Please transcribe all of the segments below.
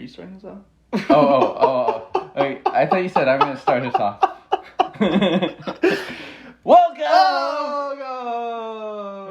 you starting this off? Wait, I thought you said I'm going to start us off. Welcome!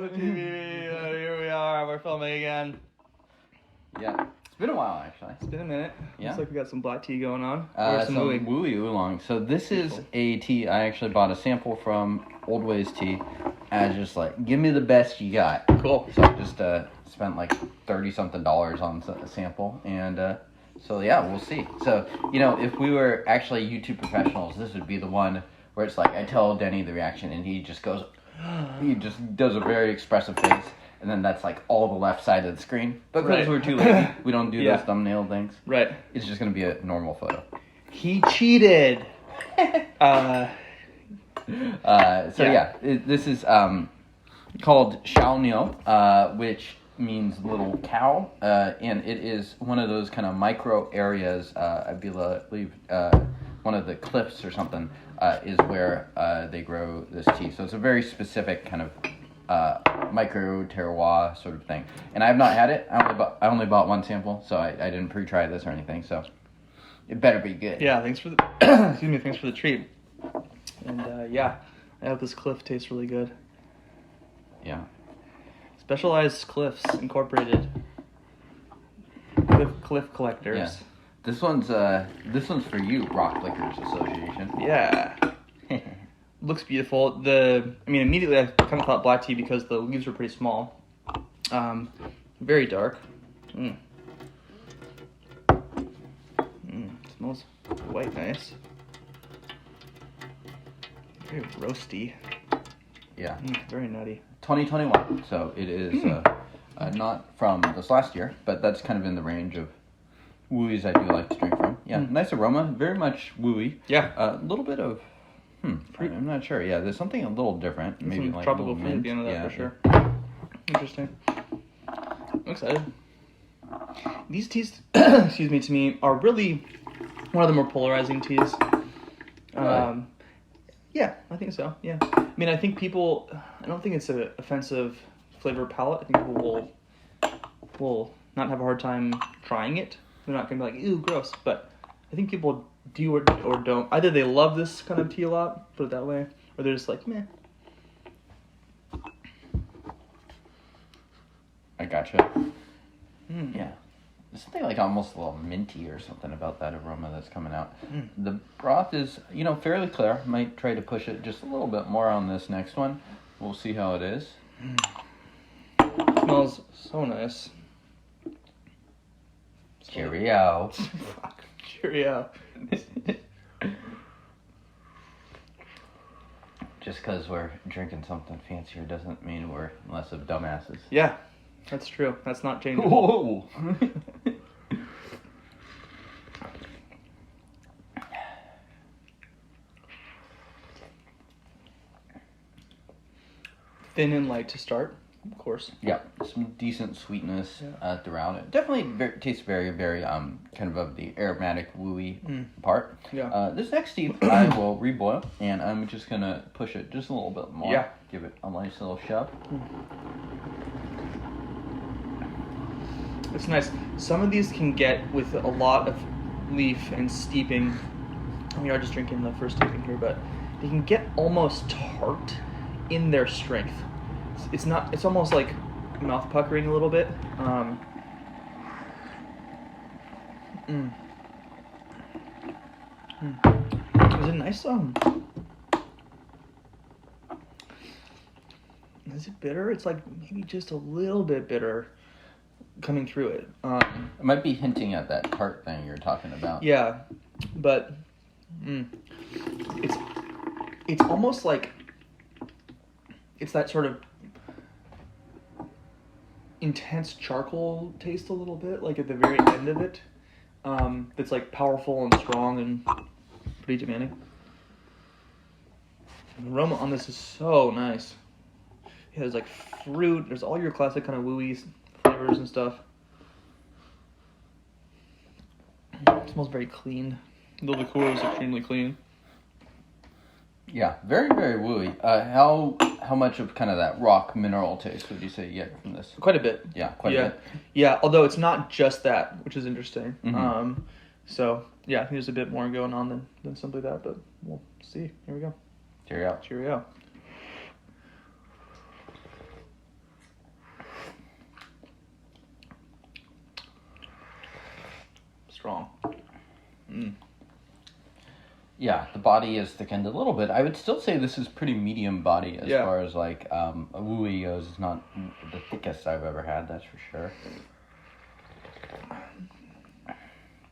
To TV. Here we are. We're filming again. Yeah, it's been a while actually. It's been a minute. Yeah. Looks like we got some black tea going on. Or some Wuyi Oolong. So this is a tea. I actually bought a sample from Old Ways Tea. And I was just like, give me the best you got. Cool. So I just spent like $30-something on a sample. And so yeah, we'll see. So, if we were actually YouTube professionals, this would be the one where it's like, I tell Denny the reaction and he just does a very expressive face. And then that's like all the left side of the screen. But because we're too lazy, we don't do those thumbnail things. Right. It's just going to be a normal photo. He cheated. This is called Xiao, which means little cow. And it is one of those kind of micro areas, I believe one of the cliffs or something, is where they grow this tea. So it's a very specific kind of micro terroir sort of thing, and I have not had it. I only bought one sample, so I didn't pre-try this or anything. So it better be good. Yeah, thanks for the thanks for the treat. And I hope this cliff tastes really good. Yeah. Specialized Cliffs Incorporated. Cliff collectors. Yeah. This one's for you, Rock Liquors Association. Yeah. Looks beautiful. Immediately I kind of thought black tea because the leaves were pretty small. Very dark. Smells quite nice. Very roasty. Yeah. Very nutty. 2021. So it is not from this last year, but that's kind of in the range of Wuyis I do like to drink from. Yeah, nice aroma. Very much Wuyi. Yeah. A little bit of I'm not sure. Yeah, there's something a little different. Maybe some like tropical a fruit mint. at the end of that for sure. Interesting. I'm excited. These teas, excuse me, to me are really one of the more polarizing teas. Yeah, I think so. Yeah. I think people. I don't think it's an offensive flavor palette. I think people will not have a hard time trying it. They're not gonna be like, ew, gross. But I think people do or don't. Either they love this kind of tea a lot, put it that way, or they're just like, meh. I gotcha. Yeah. There's something like almost a little minty or something about that aroma that's coming out. The broth is, fairly clear. Might try to push it just a little bit more on this next one. We'll see how it is. Smells so nice. Cheerio. Fuck. Cheerio. Just because we're drinking something fancier doesn't mean we're less of dumbasses. Yeah, that's true. That's not changeable. Whoa. Thin and light to start, of course. Yeah, some decent sweetness throughout it. Definitely tastes very, very kind of the aromatic Wuyi part. Yeah. This next tea I will reboil, and I'm just gonna push it just a little bit more. Yeah. Give it a nice little shove. It's nice. Some of these can get with a lot of leaf and steeping. We are just drinking the first steeping here, but they can get almost tart in their strength. It's not. It's almost like mouth puckering a little bit. Is it nice? Is it bitter? It's like maybe just a little bit bitter coming through it. It might be hinting at that tart thing you're talking about. Yeah, but it's almost like it's that sort of intense charcoal taste a little bit, like at the very end of it. That's like powerful and strong and pretty demanding. The aroma on this is so nice. Yeah, there's like fruit. There's all your classic kind of Wuyi flavors and stuff. It smells very clean. The liqueur is extremely clean. Yeah, very, very Wuyi. How how much of kind of that rock mineral taste would you say you get from this? Quite a bit. Yeah, quite a bit. Yeah, although it's not just that, which is interesting. Mm-hmm. So, yeah, I think there's a bit more going on than simply that, but we'll see. Here we go. Cheerio. Cheerio. Strong. Yeah, the body is thickened a little bit. I would still say this is pretty medium body as far as like a Wuyi goes. It's not the thickest I've ever had, that's for sure.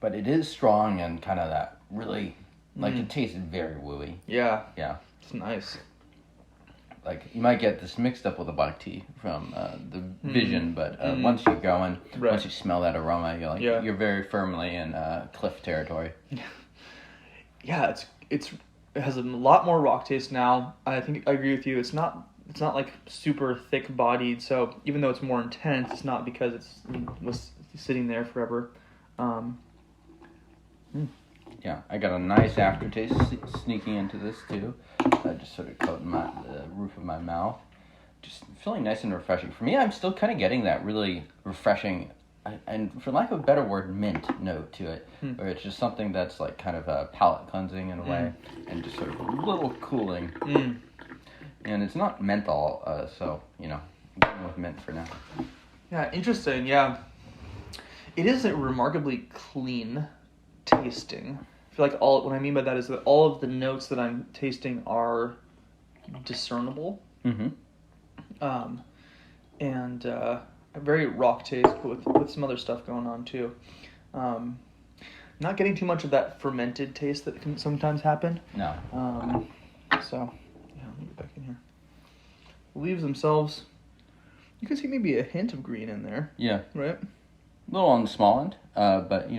But it is strong and kind of that really, like it tastes very Wuyi. Yeah. Yeah. It's nice. Like you might get this mixed up with a black tea from the vision, but once you go in, once you smell that aroma, you're like you're very firmly in cliff territory. Yeah, it has a lot more rock taste now. I think I agree with you. It's not like super thick bodied. So even though it's more intense, it's not because it was sitting there forever. Yeah, I got a nice aftertaste sneaking into this too. Just sort of coating the roof of my mouth. Just feeling nice and refreshing. For me, I'm still kind of getting that really refreshing, and for lack of a better word, mint note to it. Where it's just something that's like kind of a palate cleansing in a way, and just sort of a little cooling. And it's not menthol, so, I'm going with mint for now. Yeah, interesting, yeah. It is a remarkably clean tasting. I feel like what I mean by that is that all of the notes that I'm tasting are discernible. And a very rock taste, but with some other stuff going on too. Not getting too much of that fermented taste that can sometimes happen. No. So, yeah, let me get back in here. The leaves themselves, you can see maybe a hint of green in there. Yeah. Right? A little on the small end, but,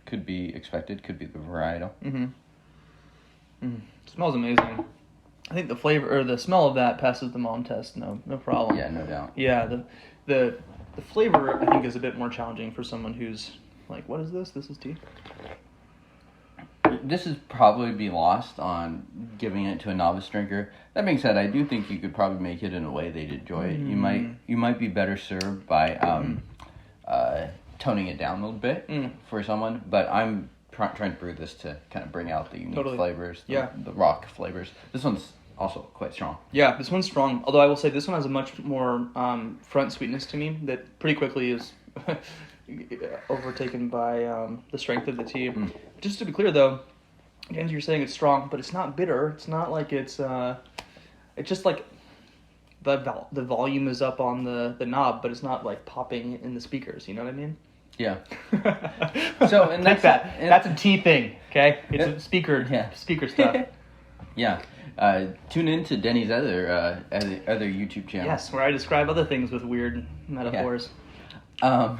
could be expected, could be the varietal. Smells amazing. I think the flavor or the smell of that passes the mom test. No problem. Yeah, no doubt. Yeah, the flavor I think is a bit more challenging for someone who's like, what is this? This is tea. This would probably be lost on giving it to a novice drinker. That being said, I do think you could probably make it in a way they'd enjoy it. You might be better served by toning it down a little bit for someone, but I'm trying to brew this to kind of bring out the unique flavors, the rock flavors. This one's also quite strong. Yeah, this one's strong. Although I will say this one has a much more front sweetness to me that pretty quickly is overtaken by the strength of the tea. Just to be clear, though, again, you're saying it's strong, but it's not bitter. It's not like it's just like the volume is up on the knob, but it's not like popping in the speakers. You know what I mean? Yeah. So and that's a tea thing. Okay, it's speaker stuff. Yeah. Tune in to Denny's other YouTube channel. Yes, where I describe other things with weird metaphors. Yeah,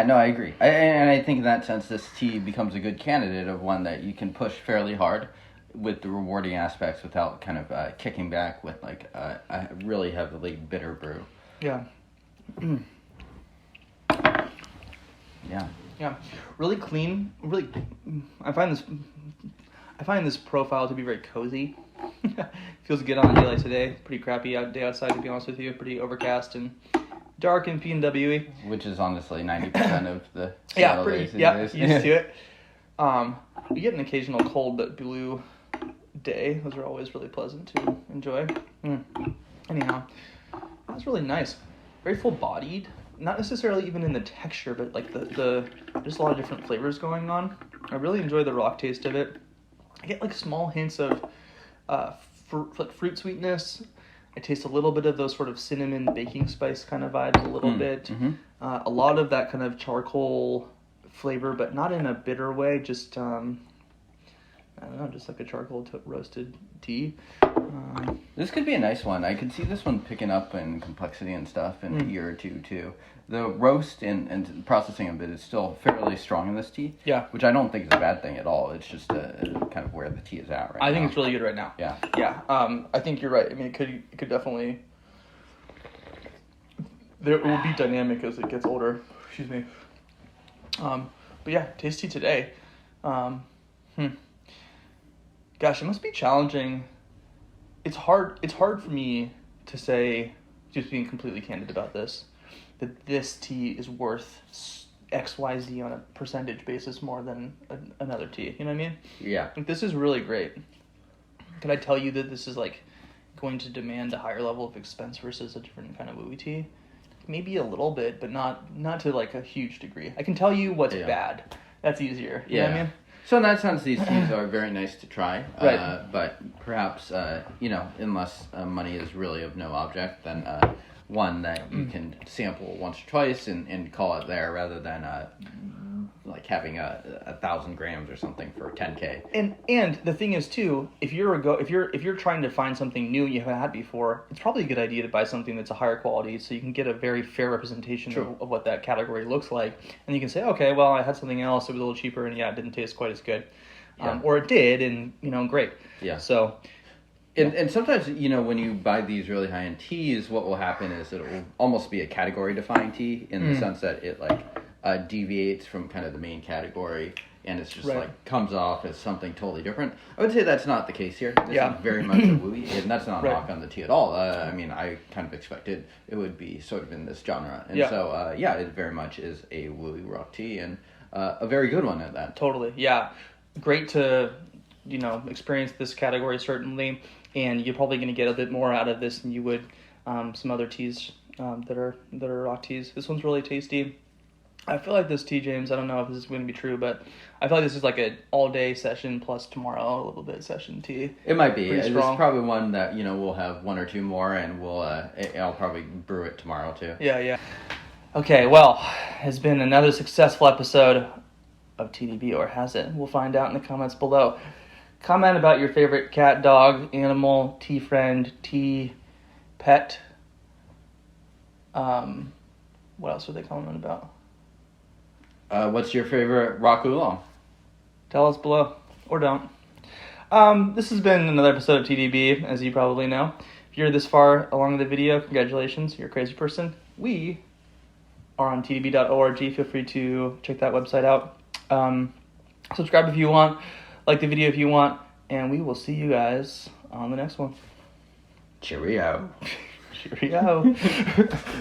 no, I agree. And I think in that sense, this tea becomes a good candidate of one that you can push fairly hard with the rewarding aspects without kind of kicking back with like a really heavily bitter brew. Yeah. Yeah. Really clean. Really, I find this profile to be very cozy. Feels good on a day like today. Pretty crappy day outside, to be honest with you. Pretty overcast and dark and PNW-y. Which is honestly 90% of the days. Used to it. We get an occasional cold but blue day. Those are always really pleasant to enjoy. Anyhow, that's really nice. Very full-bodied. Not necessarily even in the texture, but like the just a lot of different flavors going on. I really enjoy the rock taste of it. I get like small hints of fruit sweetness. I taste a little bit of those sort of cinnamon baking spice kind of vibes a little bit. A lot of that kind of charcoal flavor, but not in a bitter way. Just I don't know, just like a charcoal roasted tea. This could be a nice one. I could see this one picking up in complexity and stuff in a year or two, too. The roast and processing of it is still fairly strong in this tea. Yeah. Which I don't think is a bad thing at all. It's just kind of where the tea is at right now. I think it's really good right now. Yeah. Yeah. I think you're right. I mean, it could definitely... It will be dynamic as it gets older. Excuse me. But yeah, tasty today. Gosh, it must be challenging it's hard for me to say, just being completely candid about this, that this tea is worth XYZ on a percentage basis more than another tea. You know what I mean? Yeah. Like, this is really great. Can I tell you that this is like going to demand a higher level of expense versus a different kind of Wuyi tea? Maybe a little bit, but not to like a huge degree. I can tell you what's bad. That's easier. You know what I mean? So in that sense, these teas are very nice to try. Right. But perhaps, unless money is really of no object, then one that you can sample once or twice and call it there, rather than like having 1,000 grams or something for $10K. And the thing is too, if you're trying to find something new you haven't had before, it's probably a good idea to buy something that's a higher quality, so you can get a very fair representation of what that category looks like, and you can say, okay, well, I had something else, it was a little cheaper, and it didn't taste quite as good, or it did, and great. Yeah. So. And sometimes, when you buy these really high-end teas, what will happen is it will almost be a category-defining tea in the sense that it deviates from kind of the main category, and it's just comes off as something totally different. I would say that's not the case here. This is very much a Wuyi, and that's not a knock on the tea at all. I mean, I kind of expected it would be sort of in this genre, and so it very much is a Wuyi rock tea, and a very good one at that. Totally, yeah, great to experience this category certainly, and you're probably going to get a bit more out of this than you would some other teas that are rock teas. This one's really tasty. I feel like this tea, James, I don't know if this is going to be true, but I feel like this is like an all-day session plus tomorrow a little bit session tea. It might be. This is probably one that, we'll have one or two more, and I'll probably brew it tomorrow too. Yeah. Okay, well, it's been another successful episode of TDB, or has it? We'll find out in the comments below. Comment about your favorite cat, dog, animal, tea friend, tea pet. What else would they comment about? What's your favorite rock oolong? Tell us below, or don't. This has been another episode of TDB, as you probably know. If you're this far along the video, congratulations, you're a crazy person. We are on tdb.org. Feel free to check that website out. Subscribe if you want, like the video if you want, and we will see you guys on the next one. Cheerio. Cheerio.